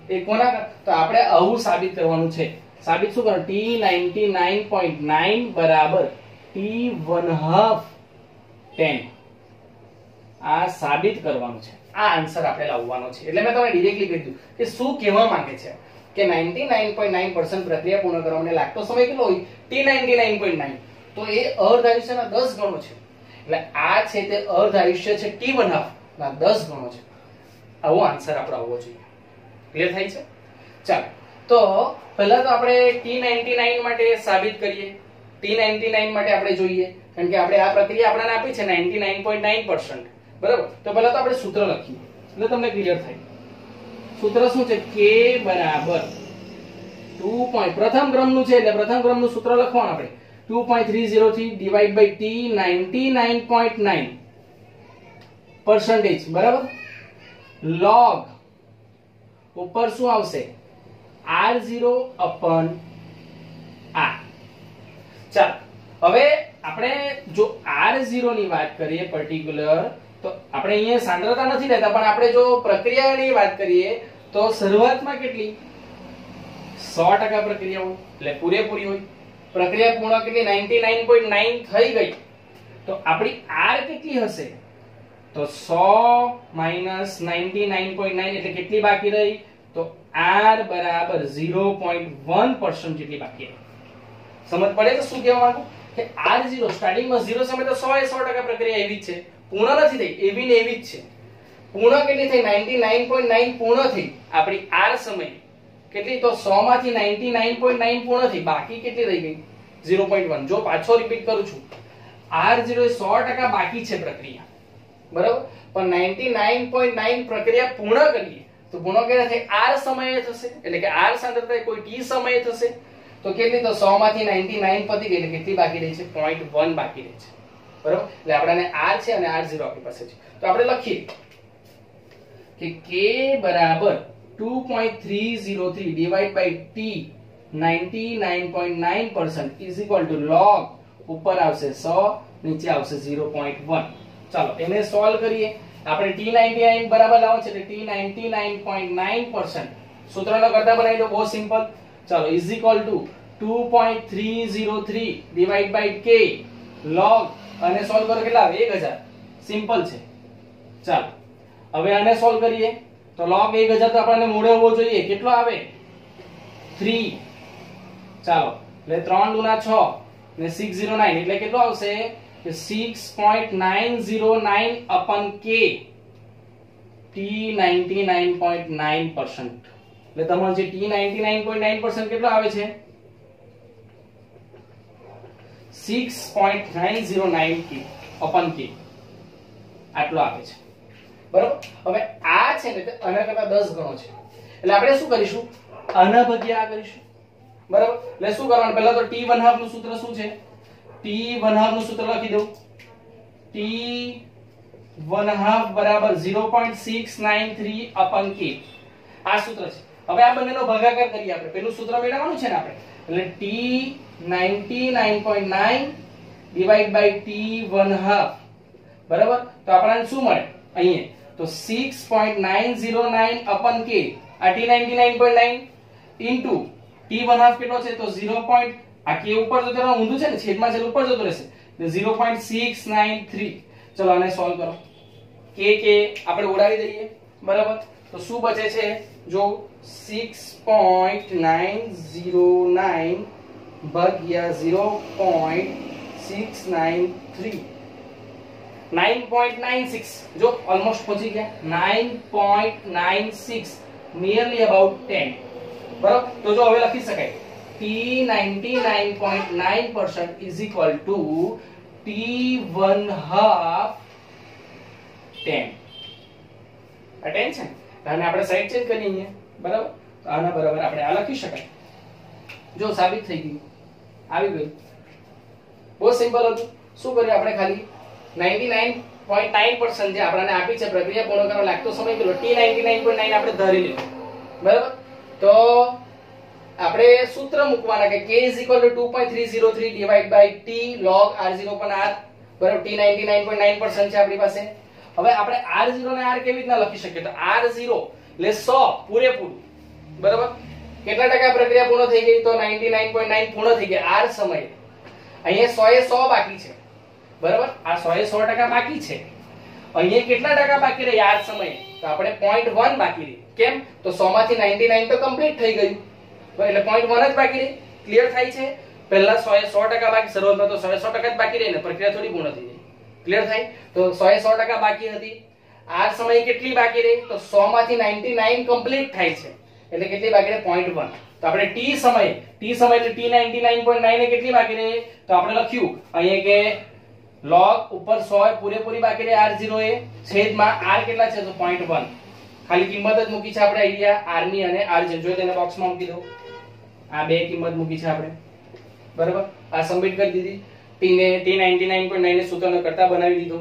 એ કોના તો આપણે આવું સાબિત કરવાનું છે. સાબિત શું કરવાનું T99.9 બરાબર T1/2 10 આ સાબિત કરવાનું છે. આ આન્સર આપણે લાવવાનો છે. એટલે મેં તમને ડાયરેક્ટલી કહી દીધું કે શું કહેવા માંગે છે કે 99.9% પ્રક્રિયા પૂર્ણ કરવા માટે લાગતો સમય કેટલો હોય T99.9 તો એ અર્ધ આયુષ્યના 10 ગણો છે. એટલે આ છે તે અર્ધ આયુષ્ય છે T1/2 ના 10 ગણો છે. આવો આન્સર આપણો આવવો જોઈએ. ક્લિયર થાય છે? ચાલો તો પહેલા તો આપણે T99 માટે સાબિત કરીએ. T99 માટે આપણે જોઈએ કારણ કે આપણે આ પ્રક્રિયા આપણને આપી છે 99.9%. બરાબર તો પહેલા તો આપણે સૂત્ર લખીએ એટલે તમને ક્લિયર થાય. સૂત્ર શું છે k બરાબર 2. પ્રથમ ક્રમનું છે એટલે પ્રથમ ક્રમનું સૂત્ર લખવાનું આપણે 2.303 ડિવાઇડ બાય T99.9% બરાબર log ઉપર શું આવશે R0 upon R. ચાલો હવે આપણે જો R0 ની વાત કરીએ પર્ટિક્યુલર તો આપણે અહીંયા સાંદ્રતા નથી લેતા પણ આપણે જો પ્રક્રિયાની વાત કરીએ તો શરૂઆતમાં કેટલી 100% પ્રક્રિયા હોય એટલે પૂરેપૂરી હોય. પ્રક્રિયા પૂર્ણ કેટલી 99.9 થઈ ગઈ તો આપણી R કેટલી હશે તો 100 - 99.9 એટલે કેટલી બાકી રહી તો R બરાબર 0.1% જેટલી બાકી રહી. સમજ પડે તો શું કહેવા માંગુ કે R0 સ્ટાર્ટિંગમાં 0 સમય તો 100% પ્રક્રિયા એવી જ છે પૂર્ણ નથી થઈ એવી ને એવી જ છે. પૂર્ણ કેટલી થઈ 99.9 પૂર્ણ થઈ આપણી R સમય કેટલી તો 100 માંથી 99.9 પૂર્ણ થઈ બાકી કેટલી રહી ગઈ 0.1. જો પાછો રિપીટ કરું છું R0 એ 100% બાકી છે પ્રક્રિયા બરાબર પણ 99.9 પ્રક્રિયા પૂર્ણ કરીએ તો પૂર્ણ કેટલા થાય R સમયે થશે એટલે કે R સાંદ્રતા કોઈ T સમયે થશે તો કેટલી તો 100 માંથી 99 પતી ગઈ એટલે કેટલી બાકી રહી છે 0.1 બાકી રહી છે બરાબર. એટલે આપણને R છે અને R0 આપણી પાસે છે તો આપણે લખીએ કે k બરાબર 2.303 divide by T99.9% is equal to log ઉપર આવશે 100 નીચે આવશે 0.1. ચાલો એને સોલ્વ કરીએ. આપણે T99 બરાબર લાવો છે એટલે T99.9% સૂત્રનો કરતા બનાવી દો બહુ સિમ્પલ. ચાલો is equal to 2.303 divide by k log અને સોલ્વ કરો કેટલા આવે 1000 સિમ્પલ છે. ચાલો હવે આને સોલ્વ કરીએ તો log 1000 તો આપણને મોડે હોવો જોઈએ કેટલો આવે 3. ચાલો એટલે 3 દુના 6 ને 609 એટલે કેટલો આવશે કે 6.909 upon k T99.9%. એટલે તમારો જે T99.9% કેટલો આવે છે 6.909 k upon k આટલો આવે છે બરાબર. હવે આ છે ને આના કરતા 10 ગણો છે એટલે આપણે શું કરીશું આના ભાગ્યા આ કરીશું બરાબર. એટલે શું કરવાનું પહેલા તો T1/2 નું સૂત્ર શું છે T1/2 નું સૂત્ર લખી દઉં T1/2 બરાબર 0.693 upon k આ સૂત્ર છે. હવે આ બંનેનો ભાગાકાર કરીએ આપણે પેલું સૂત્ર મેળવવાનું છે ને આપણે એટલે T99.9 ડિવાઇડ બાય T1/2 બરાબર તો આપણને શું મળે અહીંયા તો 6.909 upon k આ T99.9 ઇન્ટુ T1/2 કેટલો છે તો 0. આ k ઉપર જતો રહે ઊંધું છે ને છેદમાં છેદ ઉપર જતો રહેશે એટલે 0.693. ચલો આને સોલ્વ કરો k આપણે ઉડાડી દઈએ બરાબર તો શું બચે છે જો 6.909 ભાગ્યા 0.693 9.96 જો ઓલમોસ્ટ પહોંચી ગયા 9.96 નિયરલી અબાઉટ 10 બરાબર. તો જો હવે લખી શકાય T99.9% is equal to T1/2 10. આ 10 છે અને આપણે સાઈડ ચેન્જ કરી અહીંયા, બરાબર? આના બરાબર આપણે આ લખી શકાય. જો સાબિત થઈ ગયું, આવી ગયું. બહુ સિમ્પલ હતું. શું કર્યું આપણે? ખાલી 99.9% જે આપણને આપી છે પ્રક્રિયા પૂર્ણ કરવા લાગતો સમય કેટલો? T99.9 આપણે ધારી લીધું, બરાબર? તો આપણે સૂત્ર મૂકવાના કે k = 2.303 divide by t log r0/r, બરાબર? T99.9% છે આપણી પાસે. હવે આપણે r0 ને r કેવી રીતના લખી શકીએ? તો r0 એટલે 100 પૂરેપૂરું, બરાબર? કેટલા ટકા પ્રક્રિયા પૂર્ણ થઈ ગઈ? તો 99.9 પૂર્ણ થઈ ગઈ r સમયે. અહીંયા 100 એ 100 બાકી છે, બરાબર? આ 100 એ 100% બાકી છે. અહીંયા કેટલા ટકા બાકી રહી r સમયે? તો આપણે 0.1 બાકી રહી. કેમ? તો 100 માંથી 99 તો કમ્પ્લીટ થઈ ગયું, એટલે 0.1 જ બાકી રહી. ક્લિયર થાય છે? પહેલા 100 એ 100% બાકી, શરૂઆતમાં તો 100 એ 100% જ બાકી રહી ને, પ્રક્રિયા થોડી પૂર્ણ થઈ ગઈ. ક્લિયર થાય? તો 100 એ 100% બાકી હતી. r સમયે કેટલી બાકી રહી? તો 100 માંથી 99 કમ્પ્લીટ થાય છે, એટલે કેટલી બાકી રહી? 0.1. તો આપણે t સમય એટલે T99.9 એ કેટલી બાકી રહી? તો આપણે લખ્યું અહીંયા કે log ઉપર 100 પૂરેપૂરી બાકી રહી r0 એ, છેદમાં r કેટલા છે? તો 0.1. ખાલી કિંમત જ મૂકી છે આપણે અહીંયા r ની અને r છે. જો તેને બોક્સમાં મૂકી દો. આ બે કિંમત મૂકી છે આપણે, બરાબર? આ સબમિટ કરી દીધી. T99.9 ને સૂત્રનો કરતા બનાવી દીધો.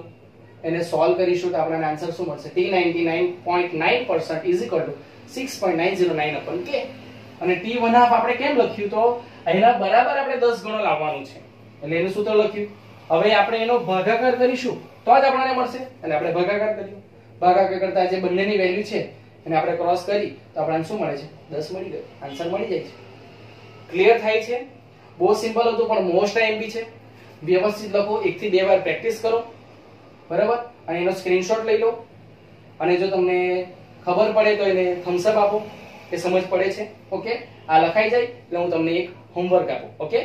એને સોલ્વ કરીશું તો આપણને આન્સર શું મળશે? T99.9% is equal to 6.909 k. અને T1/2 આપણે કેમ લખ્યું? તો અહીંના બરાબર આપણે 10 ગણો લાવવાનું છે, એટલે એનું સૂત્ર લખ્યું. હવે આપણે એનો ભાગાકાર કરીશું તો જ આપણને મળશે, એટલે આપણે ભાગાકાર કર્યો. ભાગાકાર કરતા જે બંનેની વેલ્યુ છે એને આપણે ક્રોસ કરી તો આપણને શું મળે છે? 10 મળી ગયો. આન્સર મળી જાય છે. ક્લિયર થાય છે? બહુ સિમ્પલ હતું પણ મોસ્ટ આઈએમપી છે. વ્યવસ્થિત લખો, 1 થી 2 વાર પ્રેક્ટિસ કરો, બરાબર? અને એનો સ્ક્રીનશોટ લઈ લો, અને જો તમને ખબર પડે તો એને થમ્સ અપ આપો કે સમજ પડે છે. ઓકે, આ લખાઈ જાય એટલે હું તમને એક હોમવર્ક આપું. ઓકે,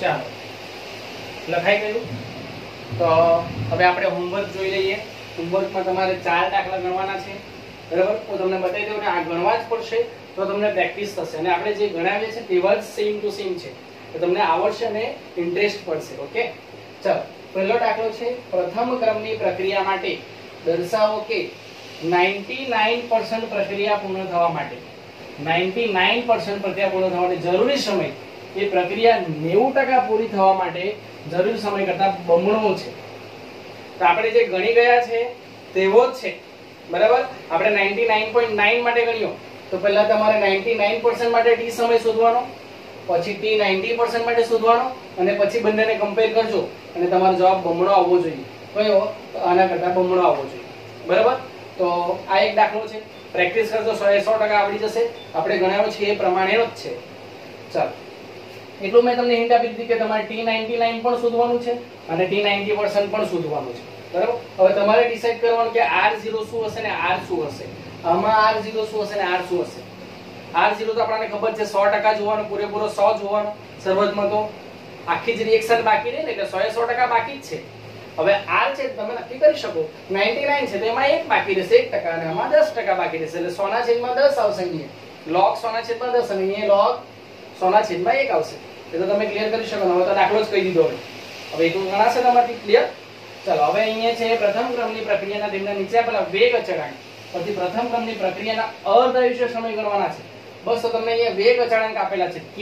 ચાલો લખાઈ ગયું. તો હવે આપણે હોમવર્ક જોઈ લઈએ. હોમવર્કમાં તમારે 4 દાખલા ગણવાના છે, બરાબર? હું તમને બતાવી દઉં ને આ ગણવા જ પડશે તો તમને પ્રેક્ટિસ થશે, અને આપણે જે ગણાવીએ છીએ તેવા જ સેમ ટુ સેમ છે, તો તમને આવડશે અને ઇન્ટરેસ્ટ પડશે. ઓકે, ચાલો પહેલો દાખલો છે, પ્રથમ ક્રમની પ્રક્રિયા માટે દર્શાવો કે 99% પ્રક્રિયા પૂર્ણ થવા માટે 99% પ્રક્રિયા પૂર્ણ થવા માટે જરૂરી સમય એ પ્રક્રિયા 90% પૂરી થવા માટે જરૂરી સમય કરતા બમણો છે. તો આપણે જે ગણી ગયા છે તેવો જ છે, બરાબર? આપણે 99.9 માટે ગણ્યો તો પહેલા તમારે 99% માટે t સમય શોધવાનો, પછી t 90% માટે શોધવાનો, અને પછી બંનેને કમ્પેર કરજો અને તમારો જવાબ બમણો આવવો જોઈએ. કયો? તો આના કરતા બમણો આવવો જોઈએ, બરાબર? તો આ એક દાખલો છે. પ્રેક્ટિસ કરજો 100% આવડી જશે. આપણે ગણાવ્યો છે એ પ્રમાણેનો જ છે. ચાલો, એટલું મેં તમને હિન્ટ આપી દીધી કે તમારે T99 પણ શોધવાનું છે અને T90% પણ શોધવાનું છે, બરાબર? હવે તમારે ડિસાઈડ કરવાનું કે R0 શું હશે ને R શું હશે. આમાં R0 શું હશે ને R શું હશે. R0 તો આપણને ખબર છે 100% જોવાનું, પૂરેપૂરો 100 જોવાનો. શરૂઆતમાં તો આખી જ રિએક્શન બાકી રહે ને, એટલે 100 એ 100% બાકી જ છે. હવે R છે તમે નક્કી કરી શકો 99 છે તો એમાં 1 બાકી રહેશે 1%, અને આમાં 10% બાકી રહેશે, એટલે 100 ના છેદમાં 10 આવશે. અહીંયા log 100 ના છેદમાં 10 અને અહીંયા log 100 ના છેદમાં 1 આવશે. એ તો તમે ક્લિયર કરી શકો. હવે તો દાખલો જ કહી દીધો. હવે એ તો ગણાશે તમારથી. ક્લિયર? ચાલો, હવે અહીંયા છે પ્રથમ ક્રમની પ્રક્રિયાના તેમના નીચે આપેલા વેગ અચળાંક પછી પ્રથમ ક્રમની પ્રક્રિયાના અર્ધાયુષ્ય સમય ગણવાના છે. બસ તો તમને અહીંયા વેગ અચળાંક આપેલા છે k.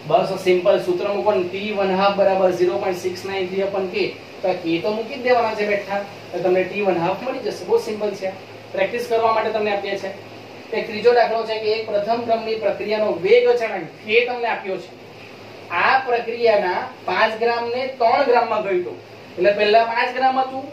બસ સિમ્પલ સૂત્ર મૂકો, T1/2 = 0.693 k. તો k તો મૂકી જ દેવાના છે બેઠા, તો તમને T1/2 મળી જશે. બહુ સિમ્પલ છે. પ્રેક્ટિસ કરવા માટે તમને આપીએ છે. એક ત્રીજો દાખલો છે કે એક પ્રથમ ક્રમની પ્રક્રિયાનો વેગ અચળાંક k તમને આપ્યો છે. આ પ્રક્રિયાના 5 ગ્રામ ને 3 ગ્રામમાં ઘટ્યો, એટલે પહેલા 5 ગ્રામ હતું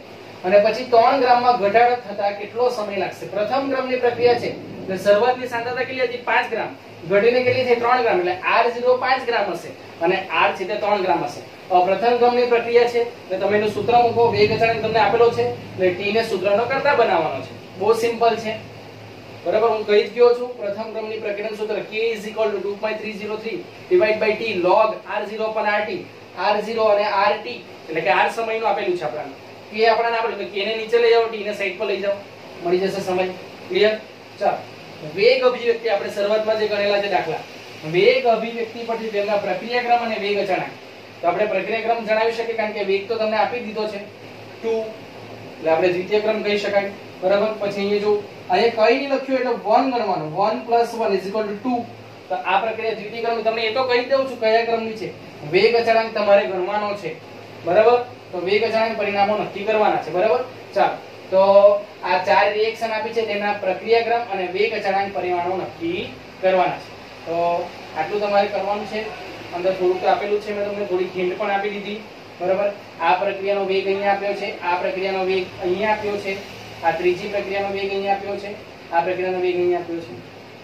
અને પછી 3 ગ્રામમાં ઘટાડો થતા કેટલો સમય લાગશે? પ્રથમ ક્રમની પ્રક્રિયા છે એટલે શરૂઆતની સાંદ્રતા કેટલી હતી? 5 ગ્રામ, ઘટીને કેટલી થઈ? 3 ગ્રામ, એટલે R0 5 ગ્રામ હશે અને R છે તે 3 ગ્રામ હશે. પ્રથમ ક્રમની પ્રક્રિયા છે એટલે તમે એનું સૂત્ર મૂકો. વેગ અચળાંક તમને આપેલો છે એટલે t ને સૂત્રનો કરતા બનાવવાનો છે. બહુ સિમ્પલ છે, બરાબર? હું કહી જ ગયો છું. પ્રથમ ક્રમની પ્રક્રિયાનું સૂત્ર k = 2.303 / t log R0/RT. R0 અને RT એટલે કે r સમયનું આપેલું છે આપણને. k આપણને આપેલું, તો k ને નીચે લઈ જાઓ, t ને સાઈડ પર લઈ જાઓ. મળી જશે સમય. ક્લિયર? ચાલો, વેગ અભિવ્યક્તિ આપણે શરૂઆતમાં જે ગણેલા છે દાખલા, વેગ અભિવ્યક્તિ પરથી તેમના પ્રક્રિયાક્રમ અને વેગ અચળાંક. તો આપણે પ્રક્રિયાક્રમ જણાવી શકીએ કારણ કે વેગ તો તમને આપી દીધો છે 2, એટલે આપણે દ્વિતીય ક્રમ કહી શકાય. બરાબર. પછી અહીંયા જો અહીંયા કઈ નહીં લખ્યું એટલે 1 ગણવાનું, 1 + 1 = 2. તો આ પ્રક્રિયા દ્વિતીય ક્રમ, તમને એ તો કહી દઉં છું કયા ક્રમની છે. વેગ અચળાંક તમારે ગણવાનો છે. બરાબર. તો વેગ અચળાંક પરિણામો નક્કી કરવાના છે. બરાબર. ચાલો, તો આ 4 રિએક્શન આપી છે, તેના પ્રક્રિયાક્રમ અને વેગ અચળાંક પરિમાણો નક્કી કરવાના છે. તો આટલું તમારે કરવાનું છે. અંદર થોડુંક આપેલું છે, મેં તમને થોડી હિન્ટ પણ આપી દીધી. બરાબર. આ પ્રક્રિયાનો વેગ અહીંયા આપ્યો છે, આ પ્રક્રિયાનો વેગ અહીંયા આપ્યો છે, આ ત્રીજી પ્રક્રિયાનો વેગ અહીંયા આપ્યો છે, આ પ્રક્રિયાનો વેગ અહીંયા આપ્યો છે.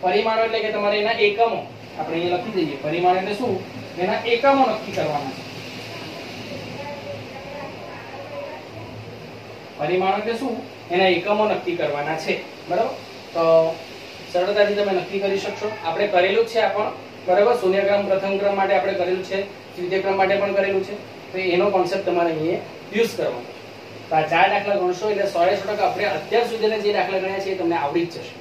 પરિમાણો એટલે કે તમારે એના એકમો આપણે અહીંયા લખી દઈએ. પરિમાણ એટલે શું? એના એકમો નક્કી કરવાના છે. પરિમાણો એટલે શું? એના એકમો નક્કી કરવાના છે. બરાબર. તો સરળતાથી તમે નક્કી કરી શકશો. આપણે કરેલું છે આ પણ. બરાબર. શૂન્યક્રમ પ્રથમ ક્રમ માટે આપણે કરેલું છે, દ્વિતીય ક્રમ માટે પણ કરેલું છે. તો એનો કોન્સેપ્ટ તમારે અહીંયા યુઝ કરવાનો છે. તો આ 4 દાખલા ગણશો એટલે 100% આપણે અત્યાર સુધીના જે દાખલા ગણ્યા છે એ તમને આવડી જ જશે.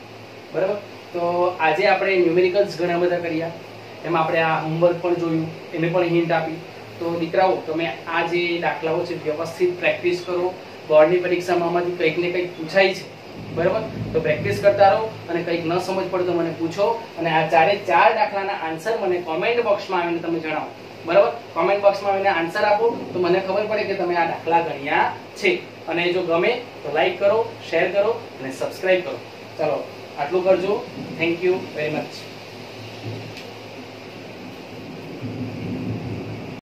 બરાબર. તો આજે આપણે ન્યુમેરિકલ્સ ઘણા બધા કર્યા, એમાં આપણે આ હોમવર્ક પણ જોયું, એને પણ હિન્ટ આપી. તો દીકરાઓ, તમે આ જે દાખલાઓ છે વ્યવસ્થિત પ્રેક્ટિસ કરો. બોર્ડની પરીક્ષામાં આમાંથી કંઈક ને કંઈક પૂછાય છે. બરાબર. તો પ્રેક્ટિસ કરતા રહો અને કંઈક ન સમજ પડે તો મને પૂછો અને આ 4 દાખલાના આન્સર મને કોમેન્ટ બોક્સમાં આવીને તમે જણાવો. બરાબર. કોમેન્ટ બોક્સમાં આવીને આન્સર આપો તો મને ખબર પડે કે તમે આ દાખલા ગણ્યા છે. અને જો ગમે તો લાઈક કરો, શેર કરો અને સબસ્ક્રાઇબ કરો. ચાલો, આટલું કરજો. Thank you very much.